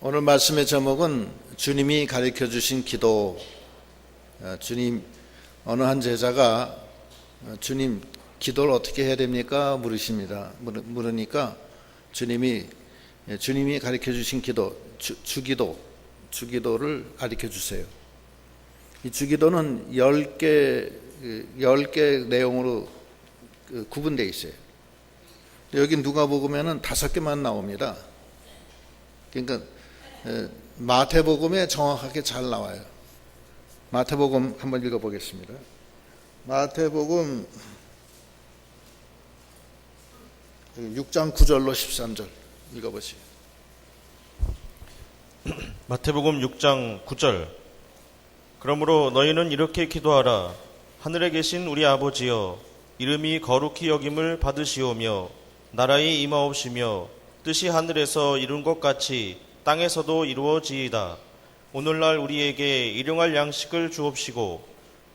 오늘 말씀의 제목은 주님이 가르쳐 주신 기도. 주님, 어느 한 제자가 주님 기도를 어떻게 해야 됩니까? 물으니까 주님이 가르쳐 주신 기도, 주기도를 가르쳐 주세요. 이 주기도는 10개 내용으로 구분되어 있어요. 여기 누가복음에는 5개만 나옵니다. 그러니까 마태복음에 정확하게 잘 나와요. 마태복음 한번 읽어보겠습니다. 마태복음 6장 9절로 13절 읽어보시죠. 마태복음 6장 9절. 그러므로 너희는 이렇게 기도하라. 하늘에 계신 우리 아버지여, 이름이 거룩히 여김을 받으시오며 나라의 임하옵시며 뜻이 하늘에서 이룬 것 같이 땅에서도 이루어지이다. 오늘날 우리에게 일용할 양식을 주옵시고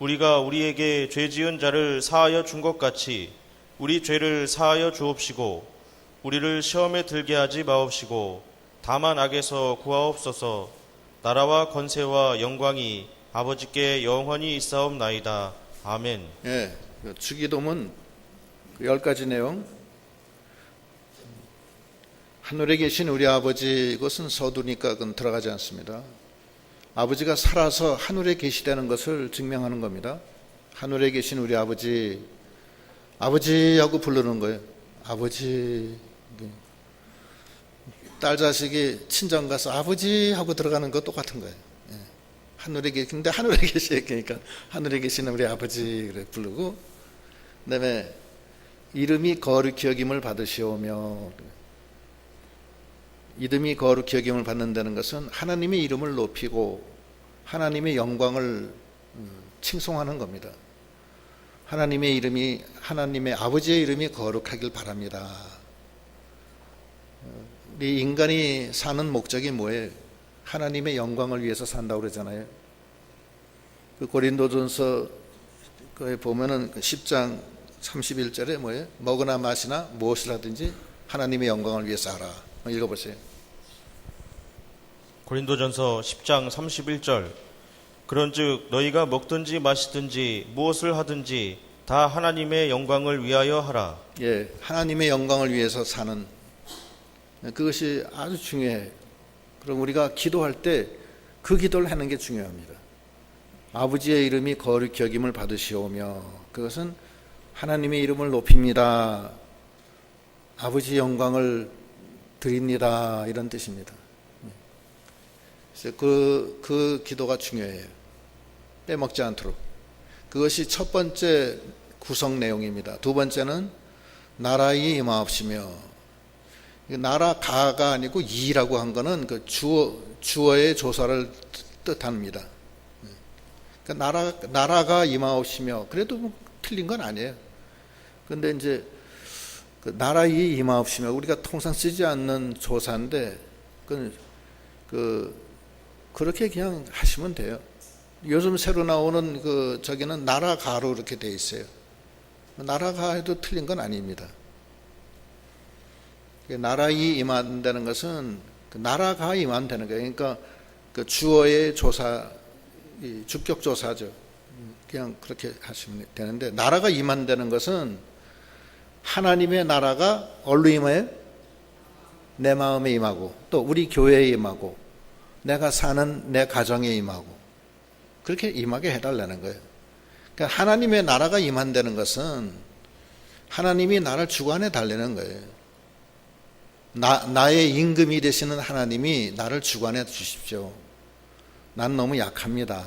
우리가 우리에게 죄 지은 자를 사하여 준 것 같이 우리 죄를 사하여 주옵시고 우리를 시험에 들게 하지 마옵시고 다만 악에서 구하옵소서. 나라와 권세와 영광이 아버지께 영원히 있사옵나이다. 아멘. 예, 주기도문 10가지 내용. 하늘에 계신 우리 아버지, 이것은 서두니까 그건 들어가지 않습니다. 아버지가 살아서 하늘에 계시다는 것을 증명하는 겁니다. 하늘에 계신 우리 아버지, 아버지하고 부르는 거예요. 아버지. 딸 자식이 친정 가서 아버지 하고 들어가는 거 똑같은 거예요. 예. 하늘에 계신데 하늘에 계시니까 하늘에 계신 우리 아버지 그래 부르고, 그다음에 이름이 거룩히 여김을 받으시오며, 이름이 거룩히 여김을 받는다는 것은 하나님의 이름을 높이고 하나님의 영광을 칭송하는 겁니다. 하나님의 이름이, 하나님의 아버지의 이름이 거룩하길 바랍니다. 우리 인간이 사는 목적이 뭐예요? 하나님의 영광을 위해서 산다고 그러잖아요. 그 고린도전서 거에 보면은 10장 31절에 뭐예요? 먹으나 마시나 무엇을 하든지 하나님의 영광을 위해서 하라. 읽어보세요. 고린도전서 10장 31절. 그런즉 너희가 먹든지 마시든지 무엇을 하든지 다 하나님의 영광을 위하여 하라. 예, 하나님의 영광을 위해서 사는, 그것이 아주 중요해요. 그럼 우리가 기도할 때 그 기도를 하는 게 중요합니다. 아버지의 이름이 거룩히 여김을 받으시오며, 그것은 하나님의 이름을 높입니다. 아버지 영광을 드립니다. 이런 뜻입니다. 그래서 그 기도가 중요해요. 빼먹지 않도록. 그것이 첫 번째 구성 내용입니다. 두 번째는 나라의 임하옵시며, 나라가가 아니고 이라고 한 거는 그 주어의 조사를 뜻합니다. 그러니까 나라가 임하옵시며, 그래도 뭐 틀린 건 아니에요. 그런데 이제 그 나라의 임하옵시며, 우리가 통상 쓰지 않는 조사인데 그렇게 그냥 하시면 돼요. 요즘 새로 나오는 저기는 나라가로 이렇게 돼 있어요. 나라가 해도 틀린 건 아닙니다. 나라의 임한다는 것은 나라가 임한다는 거예요. 그러니까 그 주어의 조사, 주격 조사죠. 그냥 그렇게 하시면 되는데, 나라가 임한다는 것은 하나님의 나라가 어디로 임해요? 내 마음에 임하고, 또 우리 교회에 임하고, 내가 사는 내 가정에 임하고, 그렇게 임하게 해달라는 거예요. 그러니까 하나님의 나라가 임한다는 것은 하나님이 나를 주관해 달라는 거예요. 나의 임금이 되시는 하나님이 나를 주관해 주십시오. 난 너무 약합니다.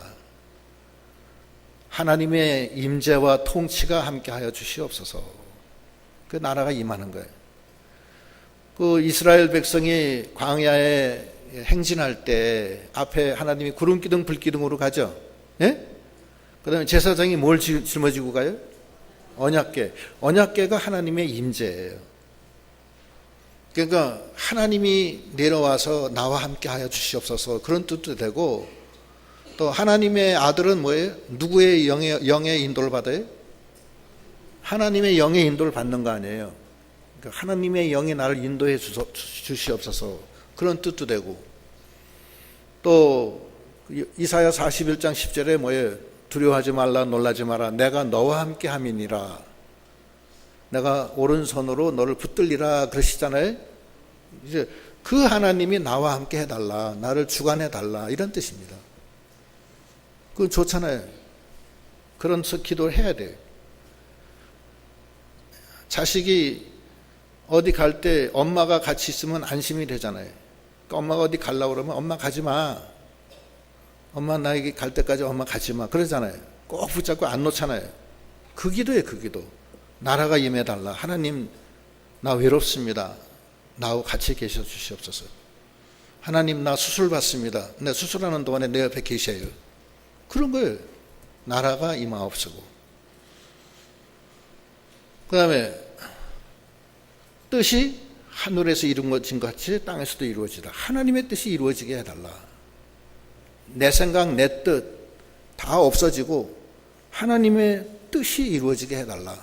하나님의 임재와 통치가 함께하여 주시옵소서. 그 나라가 임하는 거예요. 그 이스라엘 백성이 광야에 행진할 때 앞에 하나님이 구름기둥 불기둥으로 가죠. 예? 그 다음에 제사장이 뭘 짊어지고 가요? 언약궤. 언약궤가 하나님의 임재예요. 그러니까 하나님이 내려와서 나와 함께 하여 주시옵소서, 그런 뜻도 되고, 또 하나님의 아들은 뭐예요? 누구의 영의 인도를 받아요? 하나님의 영의 인도를 받는 거 아니에요. 그러니까 하나님의 영이 나를 인도해 주시옵소서, 그런 뜻도 되고, 또 이사야 41장 10절에 뭐예요? 두려워하지 말라, 놀라지 마라. 내가 너와 함께 함이니라. 내가 오른손으로 너를 붙들리라 그러시잖아요. 이제 그 하나님이 나와 함께 해달라, 나를 주관해달라, 이런 뜻입니다. 그건 좋잖아요. 그런 기도를 해야 돼요. 자식이 어디 갈 때 엄마가 같이 있으면 안심이 되잖아요. 그러니까 엄마가 어디 가려고 그러면 엄마 가지 마. 엄마 나에게 갈 때까지 엄마 가지 마. 그러잖아요. 꼭 붙잡고 안 놓잖아요. 그 기도예요, 그 기도. 나라가 임해달라. 하나님, 나 외롭습니다. 나하고 같이 계셔 주시옵소서. 하나님, 나 수술 받습니다. 내 수술하는 동안에 내 옆에 계셔요. 그런 거예요. 나라가 임하옵소서. 그 다음에 뜻이 하늘에서 이루어진 것 같이 땅에서도 이루어지다. 하나님의 뜻이 이루어지게 해달라. 내 생각, 내 뜻 다 없어지고 하나님의 뜻이 이루어지게 해달라.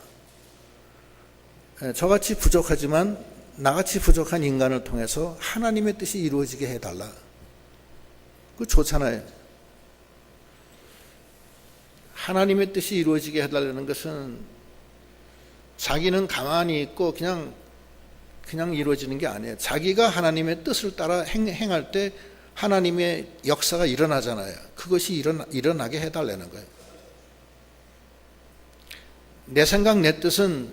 저같이 부족하지만 나같이 부족한 인간을 통해서 하나님의 뜻이 이루어지게 해달라. 그거 좋잖아요. 하나님의 뜻이 이루어지게 해달라는 것은 자기는 가만히 있고 그냥 이루어지는 게 아니에요. 자기가 하나님의 뜻을 따라 행할 때 하나님의 역사가 일어나잖아요. 그것이 일어나게 해달라는 거예요. 내 생각, 내 뜻은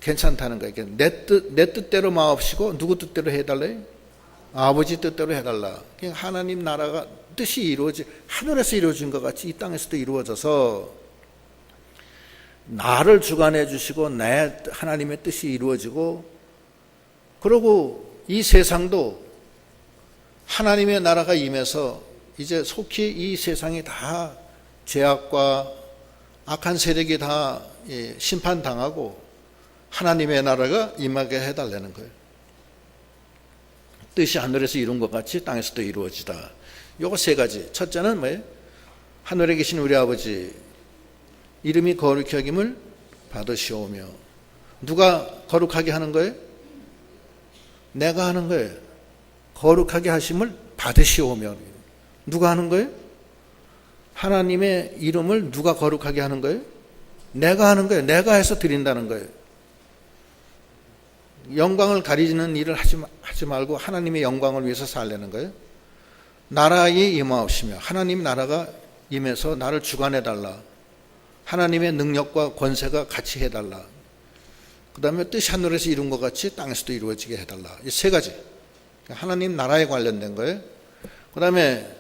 괜찮다는 거예요. 내 뜻대로 마옵시고 누구 뜻대로 해달래요? 아버지 뜻대로 해달라. 하나님 나라가 뜻이 하늘에서 이루어진 것 같이 이 땅에서도 이루어져서 나를 주관해 주시고 내 하나님의 뜻이 이루어지고, 그리고 이 세상도 하나님의 나라가 임해서 이제 속히 이 세상이 다 죄악과 악한 세력이 다 심판당하고 하나님의 나라가 임하게 해달라는 거예요. 뜻이 하늘에서 이룬 것 같이 땅에서도 이루어지다. 요거 세 가지. 첫째는 뭐예요? 하늘에 계신 우리 아버지 이름이 거룩히 여김을 받으시오며. 누가 거룩하게 하는 거예요? 내가 하는 거예요. 거룩하게 하심을 받으시오며. 누가 하는 거예요? 하나님의 이름을 누가 거룩하게 하는 거예요? 내가 하는 거예요. 내가 해서 드린다는 거예요. 영광을 가리는 일을 하지 말고 하나님의 영광을 위해서 살려는 거예요. 나라에 임하옵시며. 하나님 나라가 임해서 나를 주관해달라. 하나님의 능력과 권세가 같이 해달라. 그 다음에 뜻이 하늘에서 이룬 것 같이 땅에서도 이루어지게 해달라. 이 세 가지. 하나님 나라에 관련된 거예요. 그 다음에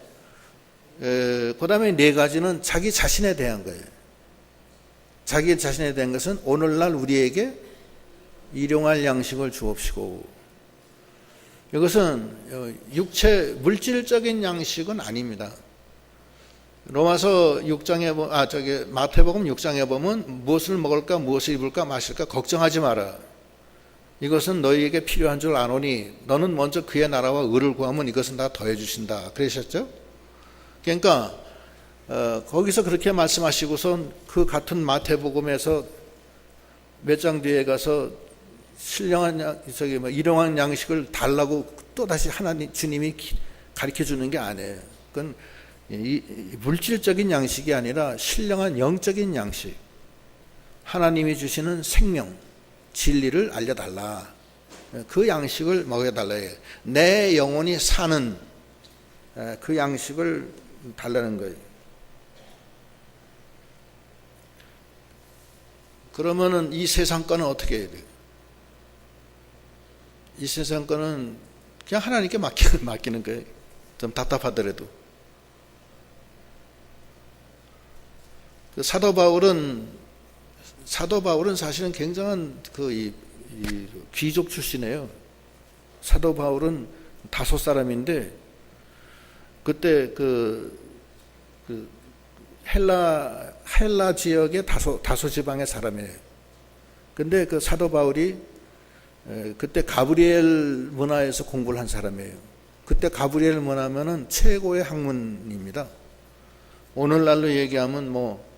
네 가지는 자기 자신에 대한 거예요. 자기 자신에 대한 것은 오늘날 우리에게 일용할 양식을 주옵시고. 이것은 육체 물질적인 양식은 아닙니다. 로마서 6장에 마태복음 6장에 보면 무엇을 먹을까 무엇을 입을까 마실까 걱정하지 마라. 이것은 너희에게 필요한 줄 아노니 너는 먼저 그의 나라와 의를 구하면 이것은 다 더해 주신다. 그러셨죠? 그러니까 거기서 그렇게 말씀하시고선 그 같은 마태복음에서 몇 장 뒤에 가서 신령한 일용할 양식을 달라고 또다시 하나님 주님이 가르쳐 주는 게 아니에요. 그건 물질적인 양식이 아니라 신령한 영적인 양식, 하나님이 주시는 생명, 진리를 알려달라. 그 양식을 먹여달라. 내 영혼이 사는 그 양식을 달라는 거예요. 그러면은 이 세상 거는 어떻게 해야 돼요? 이 세상 거는 그냥 하나님께 맡기는 거예요. 좀 답답하더라도. 사도 바울은 사실은 굉장한 이 귀족 출신이에요. 사도 바울은 다소 사람인데 그때 그 헬라 지역의 다소 지방의 사람이에요. 근데 그 사도 바울이 그때 가브리엘 문화에서 공부를 한 사람이에요. 그때 가브리엘 문화면은 최고의 학문입니다. 오늘날로 얘기하면 뭐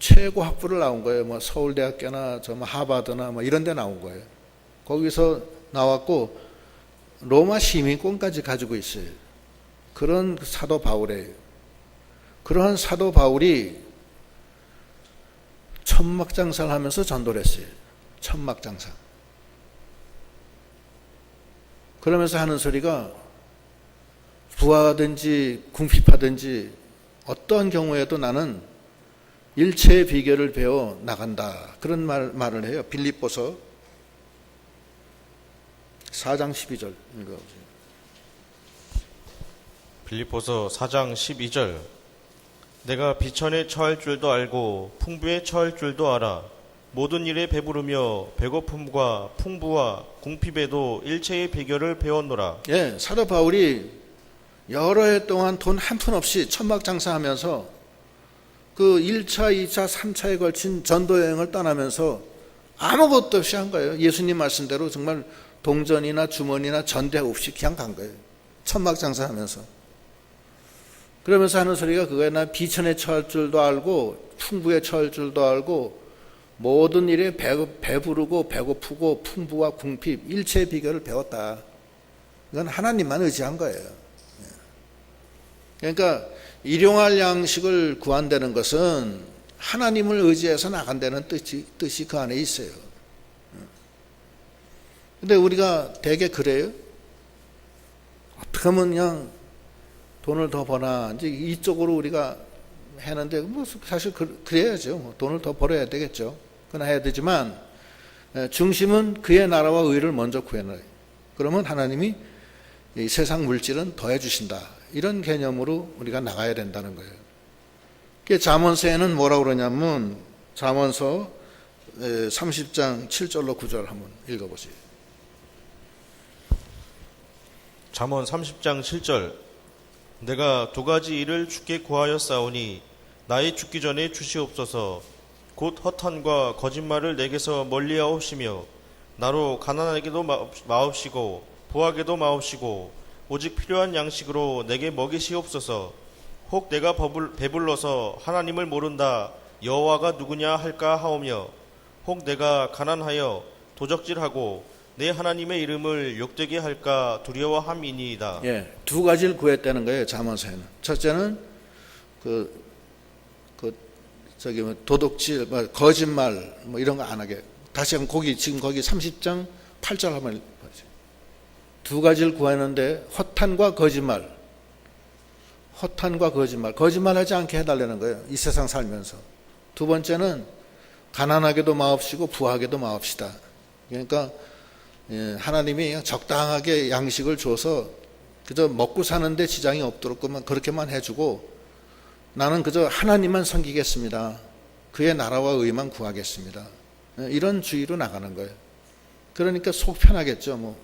최고 학부를 나온 거예요. 뭐 서울대학교나 하버드나 뭐 이런 데 나온 거예요. 거기서 나왔고 로마 시민권까지 가지고 있어요. 그런 사도 바울이에요. 그러한 사도 바울이 천막장사를 하면서 전도를 했어요. 천막장사. 그러면서 하는 소리가 부하든지 궁핍하든지 어떠한 경우에도 나는 일체의 비결을 배워 나간다. 그런 말을 해요. 빌립보서 4장 12절 읽어보세요. 빌립보서 4장 12절. 내가 비천에 처할 줄도 알고 풍부에 처할 줄도 알아. 모든 일에 배부르며 배고픔과 풍부와 궁핍에도 일체의 비결을 배웠노라. 예, 사도 바울이 여러 해 동안 돈 한 푼 없이 천막장사하면서 그 1차, 2차, 3차에 걸친 전도여행을 떠나면서 아무것도 없이 한 거예요. 예수님 말씀대로 정말 동전이나 주머니나 전대 없이 그냥 간 거예요. 천막장사하면서. 그러면서 하는 소리가 그거야. 나 비천에 처할 줄도 알고 풍부에 처할 줄도 알고 모든 일에 배부르고 배고프고 풍부와 궁핍 일체의 비결을 배웠다. 이건 하나님만 의지한 거예요. 그러니까 일용할 양식을 구한다는 것은 하나님을 의지해서 나간다는 뜻이 그 안에 있어요. 근데 우리가 되게 그래요. 어떻게 하면 그냥 돈을 더 버나 이제 이쪽으로 우리가 했는데 뭐 사실 그래야죠. 돈을 더 벌어야 되겠죠. 그러나 해야 되지만 중심은 그의 나라와 의를 먼저 구해놔요. 그러면 하나님이 이 세상 물질은 더해 주신다. 이런 개념으로 우리가 나가야 된다는 거예요. 잠언서에는 뭐라고 그러냐면 잠언서 30장 7절로 9절 한번 읽어보세요. 잠언 30장 7절. 내가 두 가지 일을 주께 구하였사오니 나의 죽기 전에 주시옵소서. 곧 허탄과 거짓말을 내게서 멀리하옵시며 나로 가난하게도 마옵시고 부하게도 마옵시고 오직 필요한 양식으로 내게 먹이시옵소서. 혹 내가 배불러서 하나님을 모른다 여호와가 누구냐 할까 하오며 혹 내가 가난하여 도적질하고 내 하나님의 이름을 욕되게 할까 두려워함이니이다. 예, 두 가지를 구했다는 거예요. 잠언서에는. 첫째는 도둑질, 거짓말 이런 거 안 하게. 다시 한번 지금 거기 30장 8절 한번 보세요. 두 가지를 구하는데 허탄과 거짓말. 거짓말하지 않게 해달라는 거예요. 이 세상 살면서. 두 번째는 가난하게도 마옵시고 부하게도 마옵시다. 그러니까 하나님이 적당하게 양식을 줘서 그저 먹고 사는데 지장이 없도록 그렇게만 해주고 나는 그저 하나님만 섬기겠습니다. 그의 나라와 의만 구하겠습니다. 이런 주의로 나가는 거예요. 그러니까 속 편하겠죠.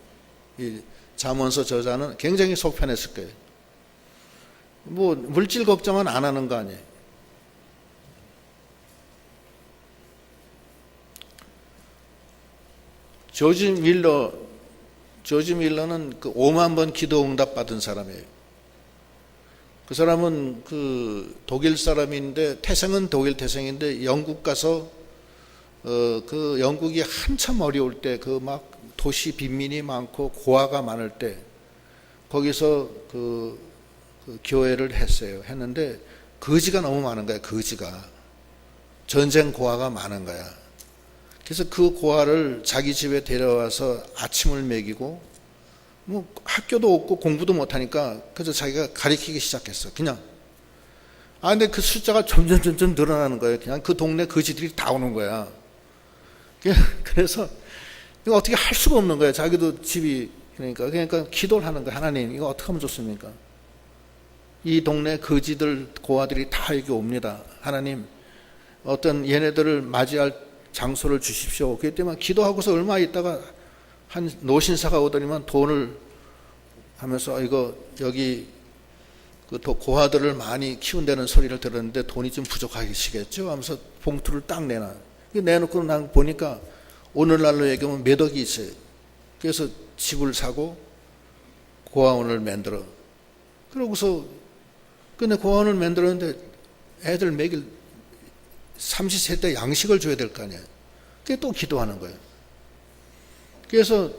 이 잠언서 저자는 굉장히 속 편했을 거예요. 물질 걱정은 안 하는 거 아니에요. 조지 밀러는 그 5만 번 기도 응답 받은 사람이에요. 그 사람은 그 독일 사람인데 태생은 독일 태생인데 영국 가서 그 영국이 한참 어려울 때 그 막 도시 빈민이 많고 고아가 많을 때 거기서 그 교회를 했는데 거지가 너무 많은 거야. 거지가 전쟁 고아가 많은 거야. 그래서 그 고아를 자기 집에 데려와서 아침을 먹이고 학교도 없고 공부도 못하니까 그래서 자기가 가르치기 시작했어. 그냥. 근데 그 숫자가 점점 늘어나는 거예요. 그냥 그 동네 거지들이 다 오는 거야. 그래서 이거 어떻게 할 수가 없는 거예요. 자기도 집이 그러니까 기도를 하는 거예요. 하나님 이거 어떻게 하면 좋습니까? 이 동네 거지들 고아들이 다 여기 옵니다. 하나님 어떤 얘네들을 맞이할 장소를 주십시오. 그렇기 때문에 기도하고서 얼마 있다가 한 노신사가 오더니만 돈을 하면서 이거 여기 그 고아들을 많이 키운다는 소리를 들었는데 돈이 좀 부족하시겠죠 하면서 봉투를 딱 내놓고 난 보니까 오늘날로 얘기하면 몇 억이 있어요. 그래서 집을 사고 고아원을 만들어. 그러고서 근데 고아원을 만들었는데 애들 먹일 삼시세때 양식을 줘야 될 거 아니에요. 그게 또 기도하는 거예요. 그래서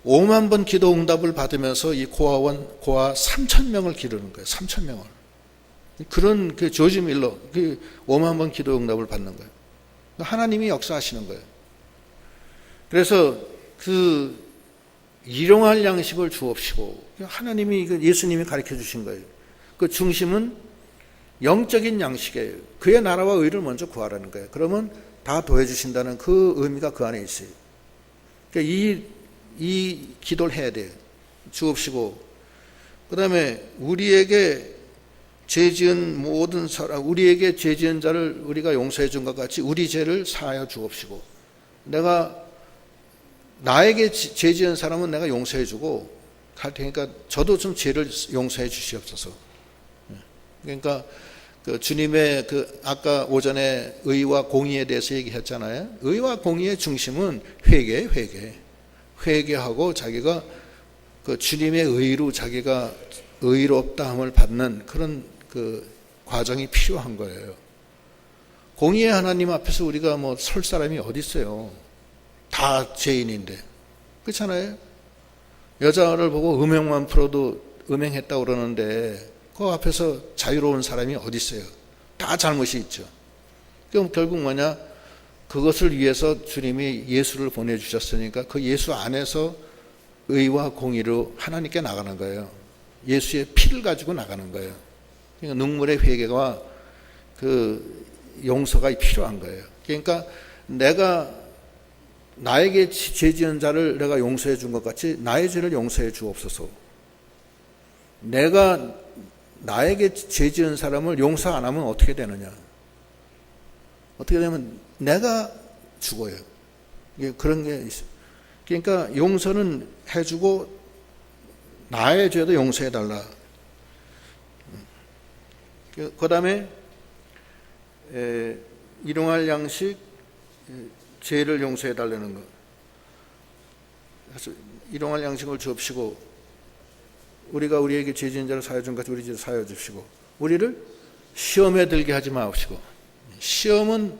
5만 번 기도 응답을 받으면서 이 고아 3,000명을 기르는 거예요. 3,000명을. 그런 그 조지 밀러, 그 5만 번 기도 응답을 받는 거예요. 하나님이 역사하시는 거예요. 그래서 그 일용할 양식을 주옵시고, 하나님이, 예수님이 가르쳐 주신 거예요. 그 중심은 영적인 양식이에요. 그의 나라와 의를 먼저 구하라는 거예요. 그러면 다 더해주신다는 그 의미가 그 안에 있어요. 그러니까 이 기도를 해야 돼요. 주옵시고, 그 다음에 우리에게 죄 지은 모든 사람, 우리에게 죄 지은 자를 우리가 용서해 준 것 같이 우리 죄를 사하여 주옵시고, 나에게 죄 지은 사람은 내가 용서해 주고 할 테니까 저도 좀 죄를 용서해 주시옵소서. 그러니까 그 주님의 그 아까 오전에 의와 공의에 대해서 얘기했잖아요. 의와 공의의 중심은 회개예요, 회개하고 자기가 그 주님의 의로 자기가 의롭다함을 받는 그런 그 과정이 필요한 거예요. 공의의 하나님 앞에서 우리가 뭐 설 사람이 어디 있어요? 다 죄인인데. 그렇잖아요? 여자를 보고 음행만 풀어도 음행했다고 그러는데 그 앞에서 자유로운 사람이 어디 있어요? 다 잘못이 있죠. 그럼 결국 뭐냐? 그것을 위해서 주님이 예수를 보내주셨으니까 그 예수 안에서 의와 공의로 하나님께 나가는 거예요. 예수의 피를 가지고 나가는 거예요. 그러니까 눈물의 회개와 그 용서가 필요한 거예요. 그러니까 내가 나에게 죄 지은 자를 내가 용서해 준 것 같이 나의 죄를 용서해 주옵소서. 내가 나에게 죄 지은 사람을 용서 안 하면 어떻게 되느냐? 어떻게 되면 내가 죽어요. 그런 게 있어요. 그러니까 용서는 해주고 나의 죄도 용서해 달라. 그 다음에 일용할 양식, 죄를 용서해 달라는 것. 그래서 일용할 양식을 주옵시고 우리가 우리에게 죄 지은 자를 사하여 준 것 같이 우리 죄를 사하여 주시고 우리를 시험에 들게 하지 마옵시고. 시험은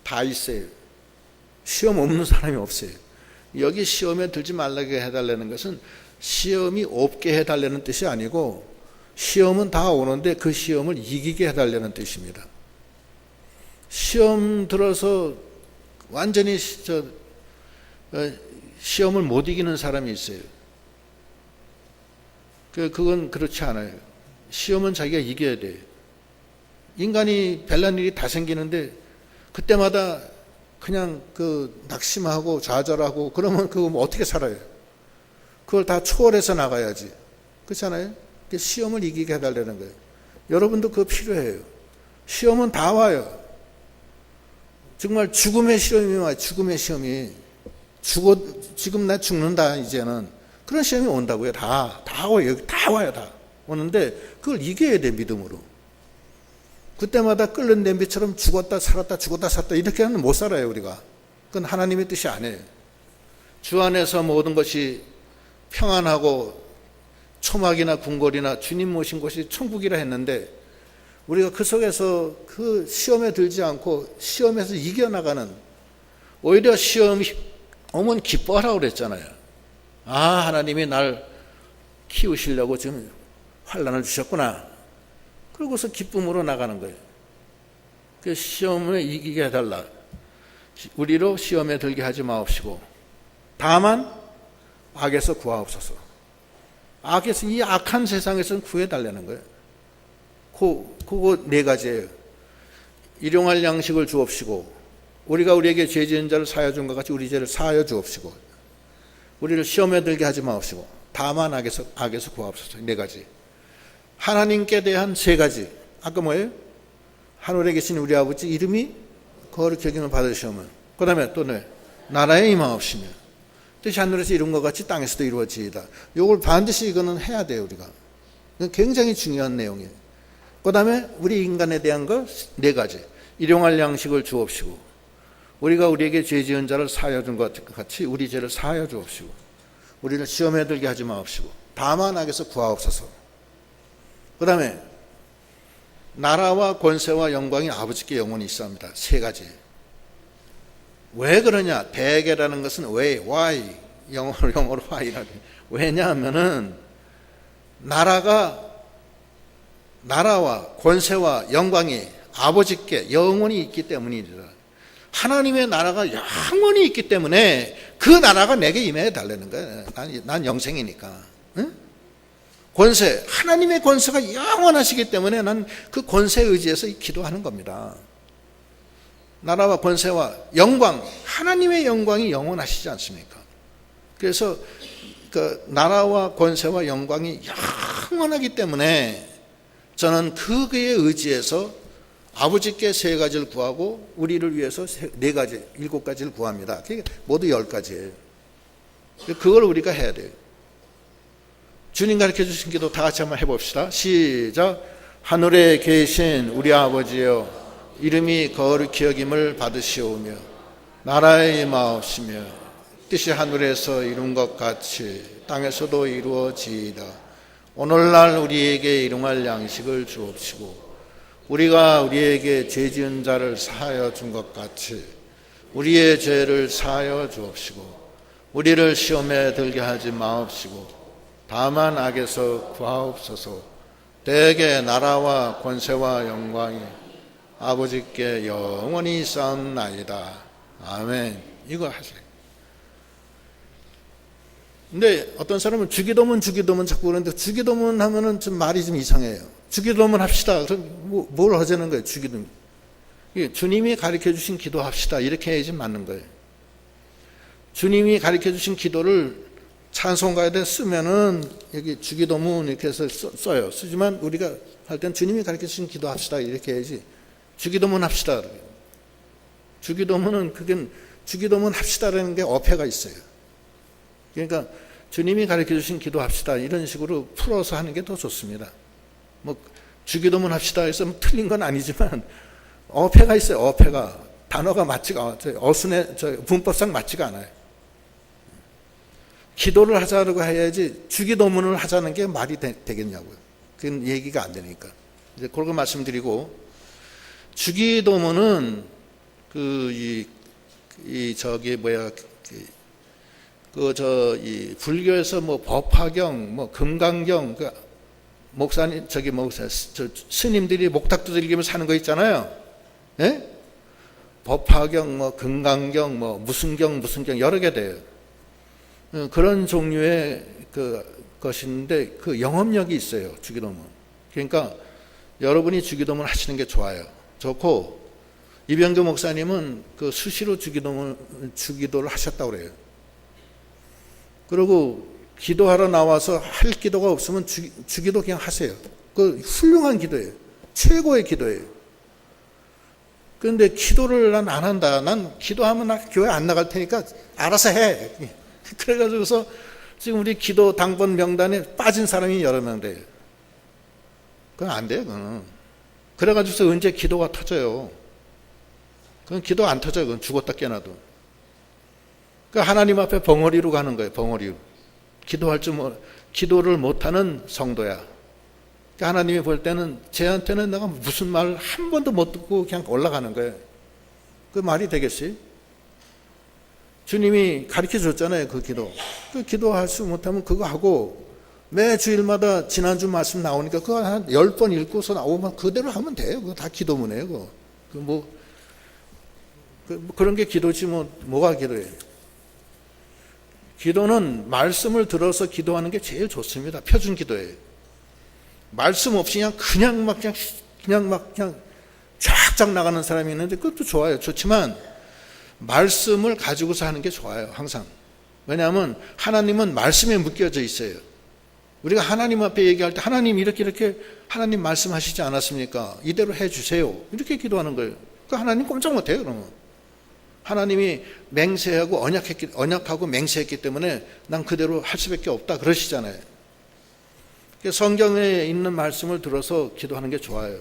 다 있어요. 시험 없는 사람이 없어요. 여기 시험에 들지 말라게 해달라는 것은 시험이 없게 해달라는 뜻이 아니고 시험은 다 오는데 그 시험을 이기게 해달라는 뜻입니다. 시험 들어서 완전히 시험을 못 이기는 사람이 있어요. 그건 그렇지 않아요. 시험은 자기가 이겨야 돼요. 인간이 별난 일이 다 생기는데 그때마다 그냥 그 낙심하고 좌절하고 그러면 그거 뭐 어떻게 살아요? 그걸 다 초월해서 나가야지. 그렇잖아요? 시험을 이기게 해달라는 거예요. 여러분도 그거 필요해요. 시험은 다 와요. 정말 죽음의 시험이 와요. 죽음의 시험이. 지금 나 죽는다 이제는. 그런 시험이 온다고요. 다 와요. 여기 다 와요. 다 오는데 그걸 이겨야 돼. 믿음으로. 그때마다 끓는 냄비처럼 죽었다 살았다 죽었다 살았다 이렇게 하면 못 살아요. 우리가. 그건 하나님의 뜻이 아니에요. 주 안에서 모든 것이 평안하고 초막이나 궁궐이나 주님 모신 곳이 천국이라 했는데 우리가 그 속에서 그 시험에 들지 않고 시험에서 이겨나가는, 오히려 시험이 오면 기뻐하라고 그랬잖아요. 아, 하나님이 날 키우시려고 지금 환난을 주셨구나. 그러고서 기쁨으로 나가는 거예요. 그 시험에 이기게 해달라. 우리로 시험에 들게 하지 마옵시고 다만 악에서 구하옵소서. 악에서, 이 악한 세상에서는 구해달라는 거예요. 그거 네 가지예요. 일용할 양식을 주옵시고 우리가 우리에게 죄 지은 자를 사하여 준 것 같이 우리 죄를 사하여 주옵시고 우리를 시험에 들게 하지 마옵시고 다만 악에서 구하옵소서. 네 가지. 하나님께 대한 세 가지. 아까 뭐예요? 하늘에 계신 우리 아버지 이름이 거룩히 여김을 받으시오면, 그 다음에 또 네, 나라에 임하옵시며 뜻이 하늘에서 이룬 것 같이 땅에서도 이루어지이다. 이걸 반드시 이거는 해야 돼요. 우리가. 이건 굉장히 중요한 내용이에요. 그 다음에 우리 인간에 대한 것 네 가지. 일용할 양식을 주옵시고 우리가 우리에게 죄 지은 자를 사하여 준 것 같이 우리 죄를 사하여 주옵시고 우리를 시험에 들게 하지 마옵시고 다만 악에서 구하옵소서. 그 다음에 나라와 권세와 영광이 아버지께 영원히 있사옵니다. 세 가지. 왜 그러냐? 대개라는 것은 왜, why, 영어로 화이라고. 왜냐하면은 나라와 권세와 영광이 아버지께 영원히 있기 때문이다. 하나님의 나라가 영원히 있기 때문에 그 나라가 내게 임해 달라는 거예요. 난 영생이니까. 응? 권세, 하나님의 권세가 영원하시기 때문에 난 그 권세에 의지해서 기도하는 겁니다. 나라와 권세와 영광, 하나님의 영광이 영원하시지 않습니까? 그래서 그 나라와 권세와 영광이 영원하기 때문에 저는 그에 의지해서 아버지께 3가지를 구하고 우리를 위해서 4가지, 7가지를 구합니다. 모두 10가지예요. 그걸 우리가 해야 돼요. 주님 가르쳐 주신 기도 다 같이 한번 해봅시다. 시작. 하늘에 계신 우리 아버지여, 이름이 거룩히 여김을 받으시오며 나라의 임하옵시며 뜻이 하늘에서 이룬 것 같이 땅에서도 이루어지이다. 오늘날 우리에게 일용할 양식을 주옵시고 우리가 우리에게 죄 지은 자를 사하여 준 것 같이 우리의 죄를 사하여 주옵시고 우리를 시험에 들게 하지 마옵시고 다만 악에서 구하옵소서. 대개 나라와 권세와 영광이 아버지께 영원히 쌓은나이다. 아멘. 이거 하세요. 근데 어떤 사람은 주기도문 자꾸 그러는데 주기도문 하면은 좀 말이 좀 이상해요. 주기도문 합시다. 그럼 뭘 하자는 거예요? 주기도문. 주님이 가르쳐 주신 기도합시다. 이렇게 해야지 맞는 거예요. 주님이 가르쳐 주신 기도를 찬송가에다 쓰면은 여기 주기도문 이렇게 해서 써요. 쓰지만 우리가 할 땐 주님이 가르쳐 주신 기도합시다. 이렇게 해야지. 주기도문 합시다. 주기도문은 주기도문 합시다라는 게 어폐가 있어요. 그러니까 주님이 가르쳐 주신 기도합시다. 이런 식으로 풀어서 하는 게 더 좋습니다. 뭐 주기도문 합시다 해서 뭐 틀린 건 아니지만 어폐가 있어요. 어폐가 단어가 맞지가 어순에 문법상 맞지가 않아요. 기도를 하자고 해야지 주기도문을 하자는 게 말이 되겠냐고요. 그건 얘기가 안 되니까. 이제 그런 거 말씀드리고 주기도문은 이 불교에서 뭐 법화경, 뭐 금강경, 목사님, 스님들이 목탁 두들기면서 하는 거 있잖아요. 예? 법화경, 뭐 금강경, 뭐 무슨 경 여러 개 돼요. 그런 종류의 것인데 그 영업력이 있어요. 주기도문. 그러니까 여러분이 주기도문 하시는 게 좋아요. 좋고 이병규 목사님은 수시로 주기도를 하셨다고 그래요. 그리고 기도하러 나와서 할 기도가 없으면 주기도 그냥 하세요. 훌륭한 기도예요. 최고의 기도예요. 그런데 기도를 난 안 한다. 난 기도하면 나 교회 안 나갈 테니까 알아서 해. 그래가지고서 지금 우리 기도 당번 명단에 빠진 사람이 여러 명 돼요. 그건 안 돼요. 그건. 그래가지고서 언제 기도가 터져요. 그건 기도 안 터져요. 그건 죽었다 깨나도. 그러니까 하나님 앞에 벙어리로 가는 거예요. 벙어리로. 기도를 못하는 성도야. 그러니까 하나님이 볼 때는 쟤한테는 내가 무슨 말 한 번도 못 듣고 그냥 올라가는 거예요. 그 말이 되겠어요? 주님이 가르쳐 줬잖아요. 그 기도. 그 기도할 수 못하면 그거 하고 매 주일마다 지난주 말씀 나오니까 그거 한 10번 읽고서 나오면 그대로 하면 돼요. 그거 다 기도문이에요. 그런 게 기도지 뭐가 기도예요. 기도는 말씀을 들어서 기도하는 게 제일 좋습니다. 표준 기도예요. 말씀 없이 그냥 쫙쫙 나가는 사람이 있는데 그것도 좋아요. 좋지만 말씀을 가지고서 하는 게 좋아요. 항상. 왜냐하면 하나님은 말씀에 묶여져 있어요. 우리가 하나님 앞에 얘기할 때 하나님 이렇게 하나님 말씀하시지 않았습니까? 이대로 해주세요. 이렇게 기도하는 거예요. 그 하나님 꼼짝 못해요. 그러면. 하나님이 맹세하고 언약하고 맹세했기 때문에 난 그대로 할 수밖에 없다 그러시잖아요. 성경에 있는 말씀을 들어서 기도하는 게 좋아요.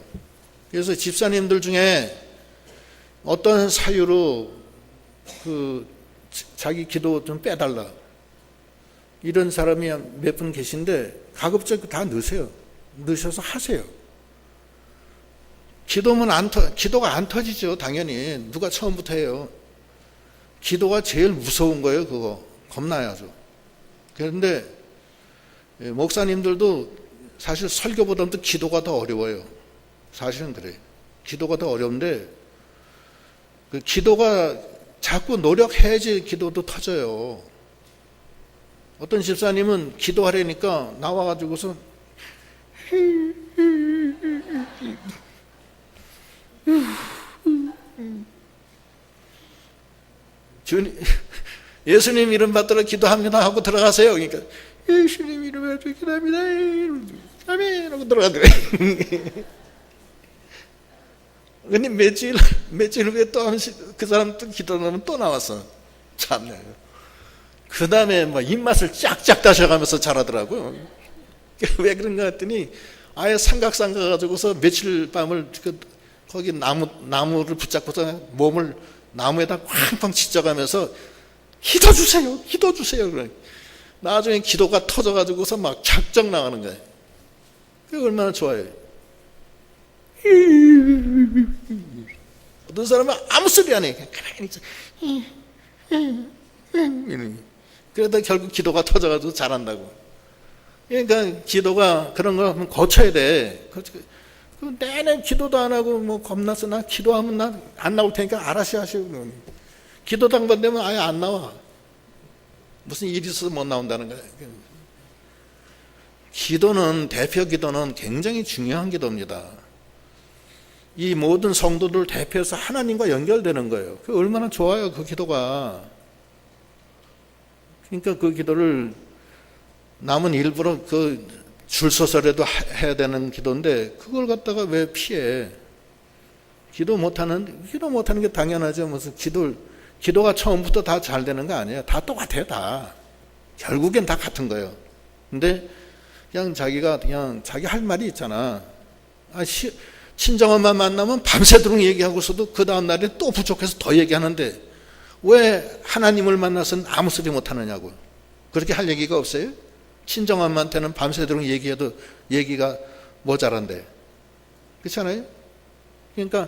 그래서 집사님들 중에 어떤 사유로 자기 기도 좀 빼달라 이런 사람이 몇 분 계신데 가급적 다 넣으세요. 넣으셔서 하세요. 기도가 안 터지죠. 당연히 누가 처음부터 해요. 기도가 제일 무서운 거예요. 그거 겁나요, 아주. 그런데 목사님들도 사실 설교보다도 기도가 더 어려워요. 사실은 그래요. 기도가 더 어려운데 그 기도가 자꾸 노력해야지 기도도 터져요. 어떤 집사님은 기도하려니까 나와가지고서 예수님 이름 받들어 기도합니다 하고 들어가세요. 그러니까 예수님 이름 받들어 기도합니다. 아멘 하고 들어가더래요. 근데 며칠 후에 또 그 사람 또 기도하면 또 나왔어. 참네. 그 다음에 뭐 입맛을 쫙쫙 다셔가면서 잘하더라고요. 왜 그런가 했더니 아예 삼각산 가가지고서 며칠 밤을 거기 나무를 붙잡고서 몸을 나무에다 쾅쾅 지져가면서 기도 주세요, 기도 주세요. 그래. 나중에 기도가 터져가지고서 막 작정 나가는 거예요. 그게 얼마나 좋아요. 어떤 사람은 아무 소리 안 해. 가만히 있어. 그러다 결국 기도가 터져가지고 잘한다고. 그러니까 기도가 그런 거 하면 고쳐야 돼. 내내 기도도 안 하고 뭐 겁나서 나 기도하면 나 안 나올 테니까 알아서 하시고. 기도 당번되면 아예 안 나와. 무슨 일이 있어서 못 나온다는 거야. 기도는, 대표 기도는 굉장히 중요한 기도입니다. 이 모든 성도들 대표해서 하나님과 연결되는 거예요. 그 얼마나 좋아요, 그 기도가. 그러니까 그 기도를 남은 일부러 그 줄 서서라도 해야 되는 기도인데 그걸 갖다가 왜 피해? 기도 못하는 게 당연하죠. 무슨 기도가 처음부터 다 잘 되는 거 아니에요. 다 똑같아요, 다. 결국엔 다 같은 거예요. 근데 그냥 자기가 자기 할 말이 있잖아. 친정엄마 만나면 밤새도록 얘기하고서도 그 다음날에 또 부족해서 더 얘기하는데 왜 하나님을 만나서는 아무 소리 못하느냐고. 그렇게 할 얘기가 없어요? 친정엄마한테는 밤새도록 얘기해도 얘기가 모자란데. 그렇잖아요? 그러니까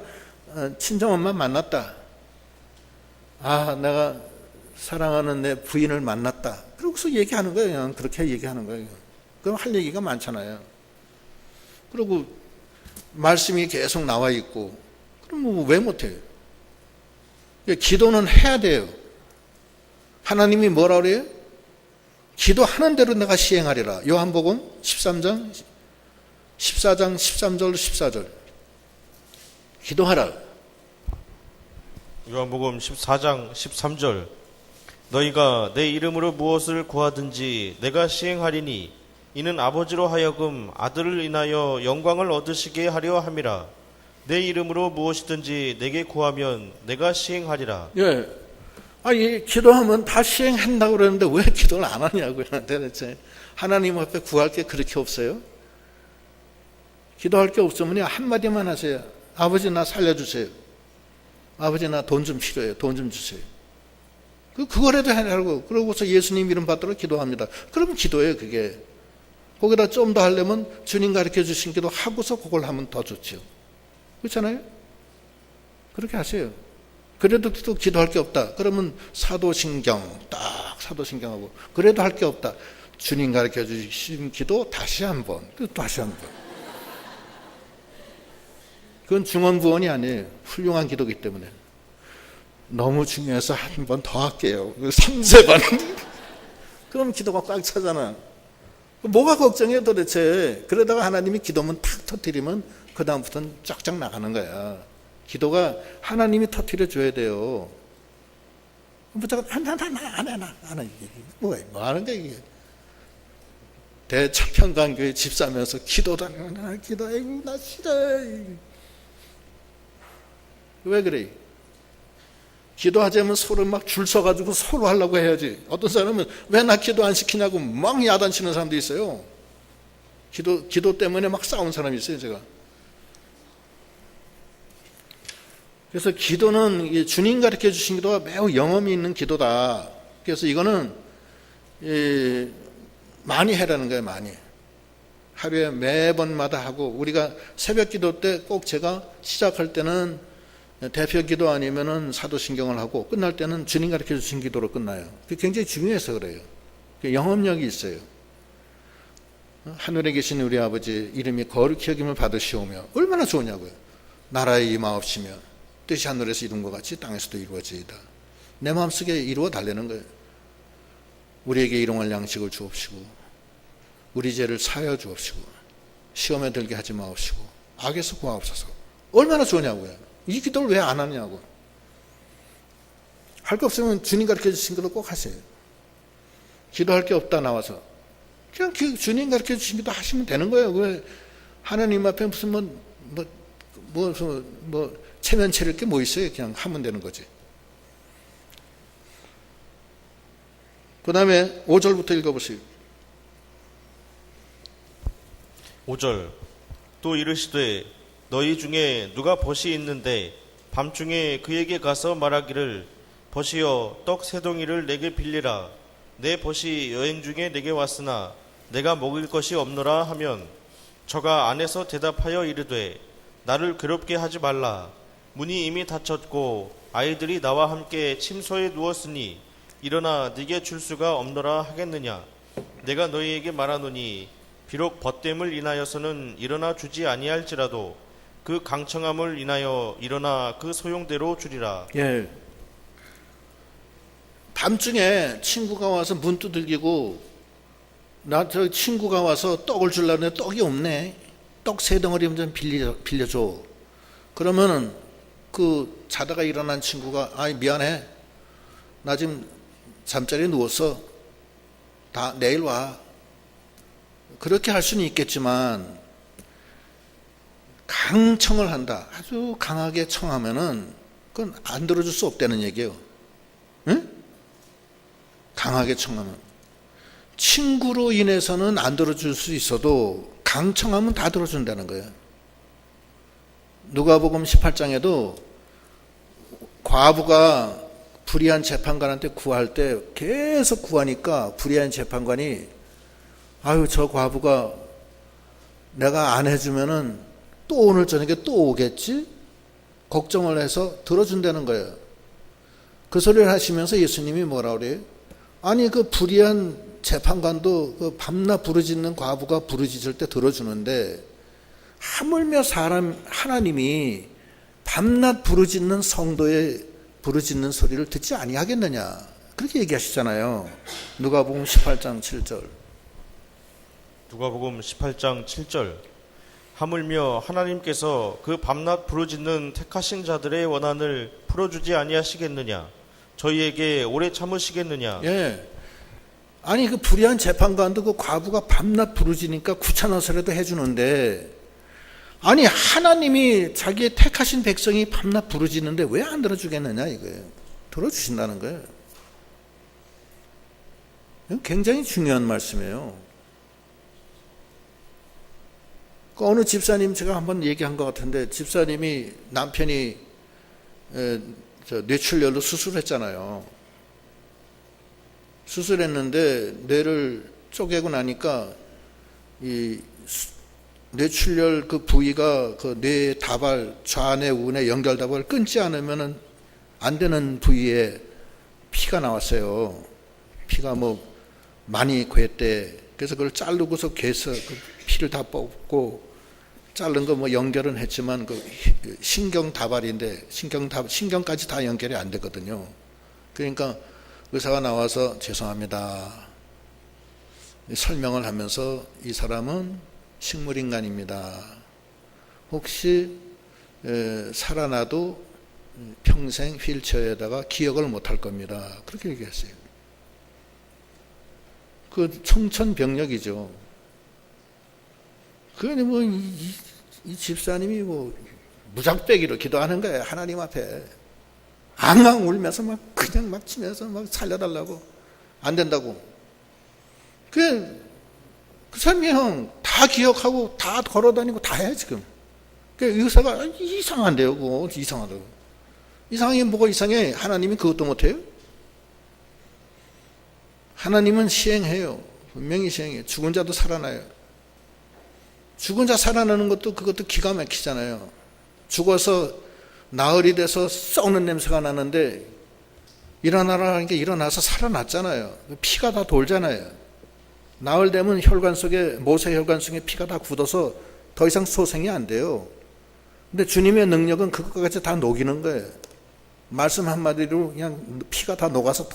친정엄마 만났다. 내가 사랑하는 내 부인을 만났다. 그러고서 얘기하는 거예요. 그냥 그렇게 얘기하는 거예요. 그럼 할 얘기가 많잖아요. 그리고 말씀이 계속 나와 있고 그럼 왜 못해요? 기도는 해야 돼요. 하나님이 뭐라 그래요? 기도하는 대로 내가 시행하리라. 요한복음 14장 13절로 14절. 기도하라. 요한복음 14장 13절. 너희가 내 이름으로 무엇을 구하든지 내가 시행하리니 이는 아버지로 하여금 아들을 인하여 영광을 얻으시게 하려 함이라. 내 이름으로 무엇이든지 내게 구하면 내가 시행하리라. 예. 기도하면 다 시행한다고 그러는데 왜 기도를 안 하냐고요, 대체. 하나님 앞에 구할 게 그렇게 없어요? 기도할 게 없으면 한마디만 하세요. 아버지, 나 살려주세요. 아버지, 나 돈 좀 필요해요. 돈 좀 주세요. 그거라도 하라고. 그러고서 예수님 이름 받들어 기도합니다. 그러면 기도예요, 그게. 거기다 좀 더 하려면 주님 가르쳐 주신 기도 하고서 그걸 하면 더 좋죠. 그렇잖아요? 그렇게 하세요. 그래도 또 기도할 게 없다. 그러면 사도신경, 딱 사도신경하고. 그래도 할 게 없다. 주님 가르쳐 주신 기도 다시 한 번. 다시 한 번. 그건 중언부언이 아니에요. 훌륭한 기도이기 때문에. 너무 중요해서 한 번 더 할게요. 3세번. 그럼 기도가 꽉 차잖아. 뭐가 걱정이에요 도대체. 그러다가 하나님이 기도만 탁 터뜨리면 그 다음부터는 쫙쫙 나가는 거야. 기도가 하나님이 터뜨려 줘야 돼요. 무조건 안 해. 뭐 하는 거야 이게. 대천평강교회 집사면서 기도도 안 하나 기도. 아이고 나 싫어. 왜 그래? 기도하자면 서로 막 줄 서가지고 서로 하려고 해야지. 어떤 사람은 왜 나 기도 안 시키냐고 막 야단치는 사람도 있어요. 기도 때문에 막 싸운 사람이 있어요, 제가. 그래서 기도는 주님 가르쳐 주신 기도가 매우 영험이 있는 기도다. 그래서 이거는 많이 해라는 거예요, 많이. 하루에 매번마다 하고, 우리가 새벽 기도 때 꼭 제가 시작할 때는 대표 기도 아니면은 사도신경을 하고 끝날 때는 주님 가르쳐 주신 기도로 끝나요. 그게 굉장히 중요해서 그래요. 영업력이 있어요. 하늘에 계신 우리 아버지 이름이 거룩히 여김을 받으시오며 얼마나 좋으냐고요. 나라에 임하옵시며 뜻이 하늘에서 이룬 것 같이 땅에서도 이루어지이다. 내 마음속에 이루어 달라는 거예요. 우리에게 일용할 양식을 주옵시고 우리 죄를 사하여 주옵시고 시험에 들게 하지 마옵시고 악에서 구하옵소서. 얼마나 좋으냐고요. 이 기도를 왜 안 하냐고. 할 거 없으면 주님 가르쳐 주신 걸로 꼭 하세요. 기도할 게 없다 나와서 그냥 주님 가르쳐 주신 기도 하시면 되는 거예요. 왜 하나님 앞에 무슨 체면 차릴 게 뭐 있어요. 그냥 하면 되는 거지. 그 다음에 5절부터 읽어보세요. 5절 또 이르시되 너희 중에 누가 벗이 있는데 밤중에 그에게 가서 말하기를 벗이여 떡 세 덩이를 내게 빌리라. 내 벗이 여행 중에 내게 왔으나 내가 먹을 것이 없노라 하면 저가 안에서 대답하여 이르되 나를 괴롭게 하지 말라. 문이 이미 닫혔고 아이들이 나와 함께 침소에 누웠으니 일어나 네게 줄 수가 없노라 하겠느냐. 내가 너희에게 말하노니 비록 벗됨을 인하여서는 일어나 주지 아니할지라도 그 강청함을 인하여 일어나 그 소용대로 주리라. 예. 밤중에 친구가 와서 문 두들기고 나 저 친구가 와서 떡을 주려는데 떡이 없네. 떡 세 덩어리 좀 빌려줘. 그러면은 그 자다가 일어난 친구가 아이 미안해. 나 지금 잠자리에 누웠어. 다 내일 와. 그렇게 할 수는 있겠지만 강청을 한다. 아주 강하게 청하면은 그건 안 들어줄 수 없다는 얘기예요. 응? 강하게 청하면 친구로 인해서는 안 들어줄 수 있어도 강청하면 다 들어준다는 거예요. 누가복음 18장에도 과부가 불의한 재판관한테 구할 때 계속 구하니까 불의한 재판관이 아유 저 과부가 내가 안 해주면은 또 오늘 저녁에 또 오겠지? 걱정을 해서 들어준다는 거예요. 그 소리를 하시면서 예수님이 뭐라 그래요? 아니 그 불의한 재판관도 그 밤낮 부르짖는 과부가 부르짖을 때 들어주는데 하물며 하나님이 밤낮 부르짖는 성도의 부르짖는 소리를 듣지 아니하겠느냐 그렇게 얘기하시잖아요. 누가복음 18장 7절. 누가복음 18장 7절. 하물며 하나님께서 그 밤낮 부르짖는 택하신 자들의 원한을 풀어주지 아니하시겠느냐. 저희에게 오래 참으시겠느냐. 예. 아니 그 불의한 재판관도 그 과부가 밤낮 부르짖으니까 귀찮아서라도 해주는데 아니 하나님이 자기의 택하신 백성이 밤낮 부르짖는데 왜 안 들어주겠느냐 이거예요. 들어주신다는 거예요. 굉장히 중요한 말씀이에요. 그 어느 집사님 제가 한번 얘기한 것 같은데 집사님이 남편이 뇌출혈로 수술했잖아요. 수술했는데 뇌를 쪼개고 나니까 이 뇌출혈 그 부위가 그 뇌 다발 좌뇌 우뇌 연결 다발을 끊지 않으면은 안 되는 부위에 피가 나왔어요. 피가 뭐 많이 괴대. 그래서 그걸 자르고서 괴서 그 피를 다 뽑고 자른 거 뭐 연결은 했지만 그 신경 다발인데 신경까지 다 연결이 안 되거든요. 그러니까 의사가 나와서 죄송합니다. 설명을 하면서 이 사람은 식물인간입니다. 혹시 살아나도 평생 휠체어에다가 기억을 못할 겁니다. 그렇게 얘기했어요. 그 청천벽력이죠. 그러니 뭐 이 집사님이 뭐 무작배기로 기도하는 거예요. 하나님 앞에 앙앙 울면서 막 그냥 막 치면서 막 살려달라고 안 된다고. 그 사람이 형 다 기억하고 다 걸어다니고 다 해 지금. 그 의사가 이상한데요, 그거 이상하다고. 이상하게 뭐가 이상해? 하나님이 그것도 못해요? 하나님은 시행해요. 분명히 시행해요. 죽은 자도 살아나요. 죽은 자 살아나는 것도 그것도 기가 막히잖아요. 죽어서 나흘이 돼서 썩는 냄새가 나는데 일어나라는 게 일어나서 살아났잖아요. 피가 다 돌잖아요. 나흘 되면 혈관 속에, 모세 혈관 속에 피가 다 굳어서 더 이상 소생이 안 돼요. 근데 주님의 능력은 그것까지 다 녹이는 거예요. 말씀 한마디로 그냥 피가 다 녹아서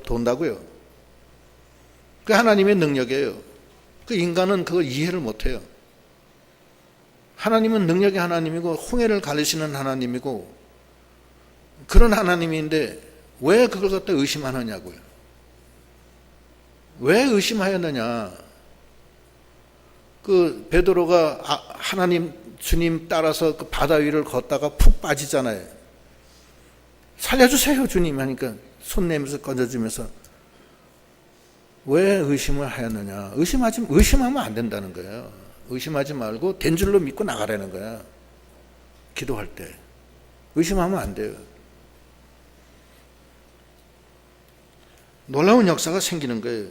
돈다고요. 그 하나님의 능력이에요. 그 인간은 그걸 이해를 못해요. 하나님은 능력의 하나님이고 홍해를 가르시는 하나님이고 그런 하나님인데 왜 그걸 갖다 의심하느냐고요. 왜 의심하였느냐. 그 베드로가 하나님 주님 따라서 그 바다 위를 걷다가 푹 빠지잖아요. 살려주세요 주님 하니까 손 내면서 건져주면서 왜 의심을 하였느냐. 의심하면 안 된다는 거예요. 의심하지 말고 된 줄로 믿고 나가라는 거야. 기도할 때 의심하면 안 돼요. 놀라운 역사가 생기는 거예요.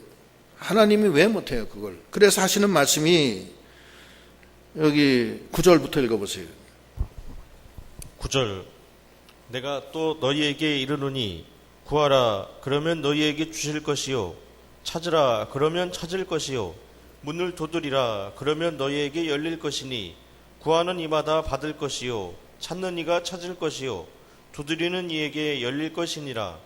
하나님이 왜 못해요 그걸. 그래서 하시는 말씀이 여기 9절부터 읽어보세요. 9절 내가 또 너희에게 이르노니 구하라 그러면 너희에게 주실 것이요 찾으라 그러면 찾을 것이요 문을 두드리라 그러면 너희에게 열릴 것이니 구하는 이마다 받을 것이요 찾는 이가 찾을 것이요 두드리는 이에게 열릴 것이니라.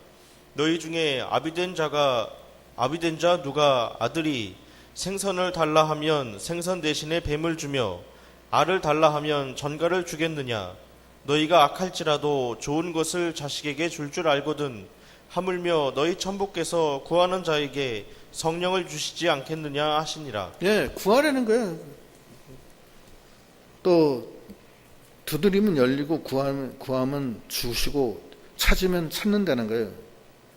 너희 중에 아비된 자 누가 아들이 생선을 달라 하면 생선 대신에 뱀을 주며 알을 달라 하면 전갈을 주겠느냐. 너희가 악할지라도 좋은 것을 자식에게 줄 알거든 하물며 너희 천부께서 구하는 자에게 성령을 주시지 않겠느냐 하시니라. 예, 구하라는 거예요. 또 두드리면 열리고 구하면 주시고 찾으면 찾는다는 거예요.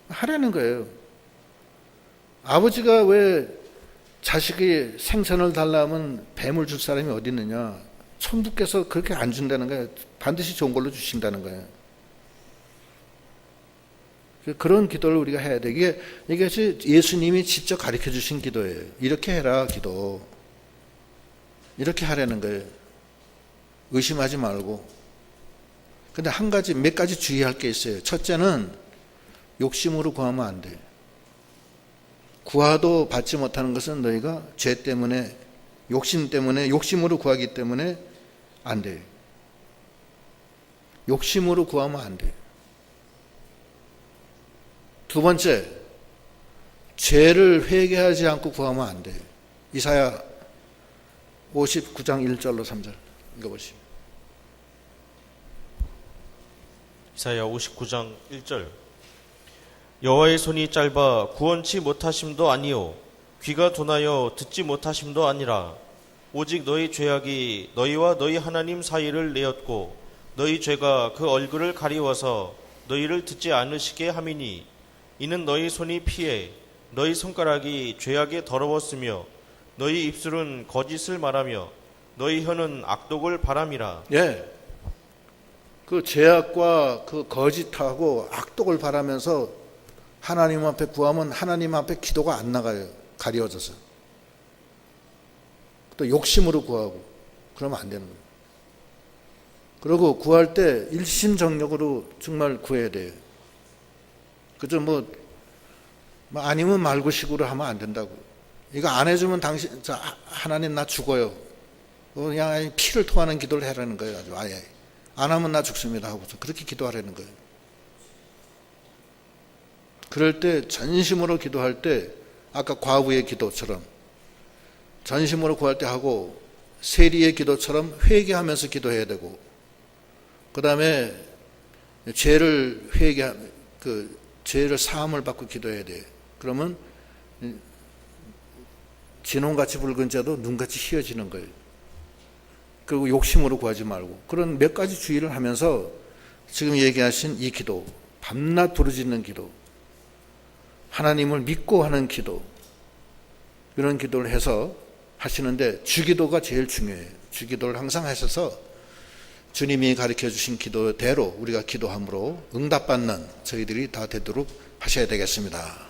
하라는 거예요. 아버지가 왜 자식이 생선을 달라 하면 뱀을 줄 사람이 어디 있느냐. 천부께서 그렇게 안 준다는 거예요. 반드시 좋은 걸로 주신다는 거예요. 그런 기도를 우리가 해야 돼. 이게 예수님이 직접 가르쳐 주신 기도예요. 이렇게 해라 기도. 이렇게 하라는 거예요. 의심하지 말고. 근데 몇 가지 주의할 게 있어요. 첫째는 욕심으로 구하면 안 돼요. 구하도 받지 못하는 것은 너희가 죄 때문에 욕심 때문에 욕심으로 구하기 때문에 안 돼요. 욕심으로 구하면 안 돼요. 두 번째, 죄를 회개하지 않고 구하면 안 돼요. 이사야 59장 1절로 3절 읽어보시죠. 이사야 59장 1절 여호와의 손이 짧아 구원치 못하심도 아니요 귀가 둔하여 듣지 못하심도 아니라 오직 너희 죄악이 너희와 너희 하나님 사이를 내었고 너희 죄가 그 얼굴을 가리워서 너희를 듣지 않으시게 함이니 이는 너희 손이 피해 너희 손가락이 죄악에 더러웠으며 너희 입술은 거짓을 말하며 너희 혀는 악독을 바람이라. 예. 그 죄악과 그 거짓하고 악독을 바라면서 하나님 앞에 구하면 하나님 앞에 기도가 안 나가요. 가려워져서. 또 욕심으로 구하고 그러면 안 되는 거예요. 그리고 구할 때 일심정력으로 정말 구해야 돼요. 그죠? 아니면 말고식으로 하면 안 된다고. 이거 안 해주면 하나님 나 죽어요. 그냥 피를 토하는 기도를 해라는 거예요. 아주 아예. 안 하면 나 죽습니다 하고서 그렇게 기도하라는 거예요. 그럴 때 전심으로 기도할 때 아까 과부의 기도처럼 전심으로 구할 때 하고 세리의 기도처럼 회개하면서 기도해야 되고 그 다음에 죄를 죄를 사함을 받고 기도해야 돼. 그러면 진홍같이 붉은 자도 눈같이 희어지는 거예요. 그리고 욕심으로 구하지 말고 그런 몇 가지 주의를 하면서 지금 얘기하신 이 기도, 밤낮 부르짖는 기도, 하나님을 믿고 하는 기도, 이런 기도를 해서 하시는데 주기도가 제일 중요해요. 주기도를 항상 하셔서 주님이 가르쳐 주신 기도대로 우리가 기도함으로 응답받는 저희들이 다 되도록 하셔야 되겠습니다.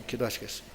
기도하시겠습니다.